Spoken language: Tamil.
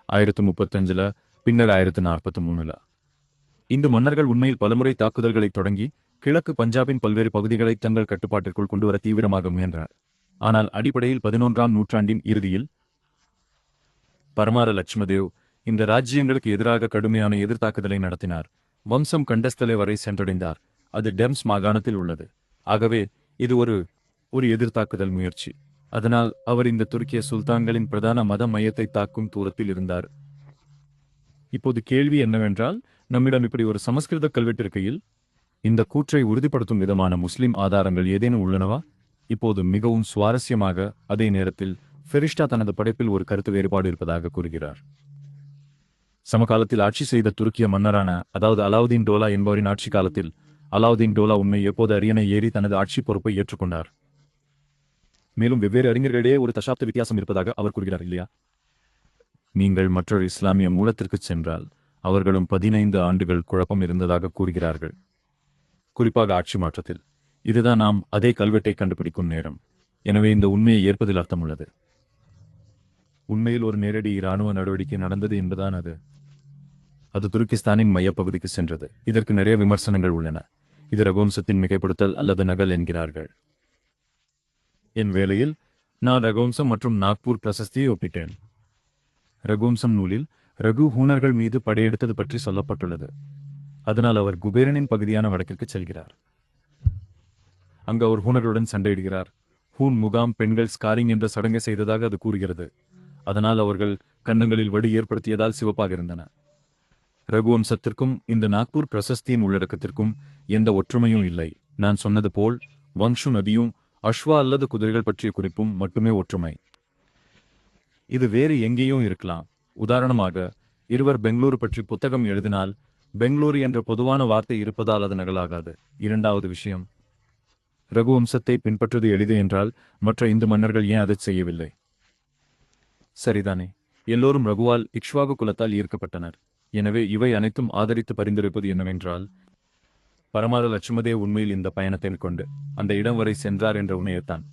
1035ல, பின்னர் 1043ல. இந்த மன்னர்கள் உண்மையில் பலமுறை தாக்குதல்களை தொடங்கி கிழக்கு பஞ்சாபின் பல்வேறு பகுதிகளை தங்கள் கட்டுப்பாட்டிற்குள் கொண்டுவர தீவிரமாக முயன்றனர். ஆனால் அடிப்படையில் 11ஆம் நூற்றாண்டின் இறுதியில் பரமார லட்சுமதேவ் இந்த ராஜ்யங்களுக்கு எதிராக கடுமையான எதிர்த்தாக்குதலை நடத்தினார். வம்சம் கண்டஸ்தலை வரை சென்றடைந்தார். அது டெம்ஸ் மாகாணத்தில் உள்ளது. ஆகவே இது ஒரு எதிர்த்தாக்குதல் முயற்சி. அதனால் அவர் இந்த துருக்கிய சுல்தான்களின் பிரதான மத மையத்தை தாக்கும் தூரத்தில் இருந்தார். இப்போது கேள்வி என்னவென்றால், நம்மிடம் இப்படி ஒரு சமஸ்கிருத கல்வெட்டு இருக்கையில் இந்த கூற்றை உறுதிப்படுத்தும் விதமான முஸ்லிம் ஆதாரங்கள் ஏதேனும் உள்ளனவா? இப்போது மிகவும் சுவாரஸ்யமாக, அதே நேரத்தில் ஃபெரிஷ்டா தனது படைப்பில் ஒரு கருத்து வேறுபாடு இருப்பதாக கூறுகிறார். சமகாலத்தில் ஆட்சி செய்த துருக்கிய மன்னரான அதாவது அலாவுதீன் டோலா என்பவரின் ஆட்சி காலத்தில் அலாவுதீன் டோலா உண்மை எப்போது அரியணை ஏறி தனது ஆட்சி பொறுப்பை ஏற்றுக்கொண்டார். மேலும் வெவ்வேறு அறிஞர்களிடையே ஒரு தசாப்த வித்தியாசம் இருப்பதாக அவர் கூறுகிறார், இல்லையா? நீங்கள் மற்றொரு இஸ்லாமிய மூலத்திற்கு சென்றால் அவர்களும் 15 ஆண்டுகள் குழப்பம் இருந்ததாக கூறுகிறார்கள், குறிப்பாக ஆட்சி மாற்றத்தில். இதுதான் நாம் அதே கல்வெட்டை கண்டுபிடிக்கும் நேரம். எனவே இந்த உண்மையை ஏற்பதில் அர்த்தம் உள்ளது. உண்மையில் ஒரு நேரடி இராணுவ நடவடிக்கை நடந்தது என்பதுதான் அது. அது துருக்கிஸ்தானின் மையப்பகுதிக்கு சென்றது. இதற்கு நிறைய விமர்சனங்கள் உள்ளன. இது ரகுவம்சத்தின் மிகைப்படுத்தல் அல்லது நகல் என்கிறார்கள். என் வேளையில் நான் ரகுவம்சம் மற்றும் நாக்பூர் பிரசஸ்தியை ஒப்பிட்டேன். ரகுவம்சம் நூலில் ரகு ஹூனர்கள் மீது படையெடுத்தது பற்றி சொல்லப்பட்டுள்ளது. அதனால் அவர் குபேரனின் பகுதியான வடக்கிற்கு செல்கிறார். அங்கு அவர் ஹூனர்களுடன் சண்டையிடுகிறார். ஹூன் முகாம் பெண்கள் ஸ்காரிங் என்ற சடங்கை செய்ததாக அது கூறுகிறது. அதனால் அவர்கள் கன்னங்களில் வடு ஏற்படுத்தியதால் சிவப்பாக இருந்தன. ரகுவம்சத்திற்கும் இந்த நாக்பூர் பிரசஸ்தியின் உள்ளடக்கத்திற்கும் எந்த ஒற்றுமையும் இல்லை. நான் சொன்னது போல் வங்ஷு நதியும் அஸ்வா அல்லது குதிரைகள் பற்றிய குறிப்பும் மட்டுமே ஒற்றுமை. இது வேறு எங்கேயும் இருக்கலாம். உதாரணமாக, இருவர் பெங்களூரு பற்றி புத்தகம் எழுதினால் பெங்களூரு என்ற பொதுவான வார்த்தை இருப்பதால் அது நகலாகாது. இரண்டாவது விஷயம், ரகுவம்சத்தை பின்பற்றுவது எளிது என்றால் மற்ற இந்து மன்னர்கள் ஏன் அதை செய்யவில்லை? சரிதானே? எல்லோரும் ரகுவால் இக்ஷ்வாகு குலத்தால் ஈர்க்கப்பட்டனர். எனவே இவை அனைத்தும் ஆதரித்து பரிந்துரைப்பது என்னவென்றால், பரமார லட்சுமதேவ் உண்மையில் இந்த பயணத்தை கொண்டு அந்த இடம் வரை சென்றார் என்ற உண்மையைத்தான்.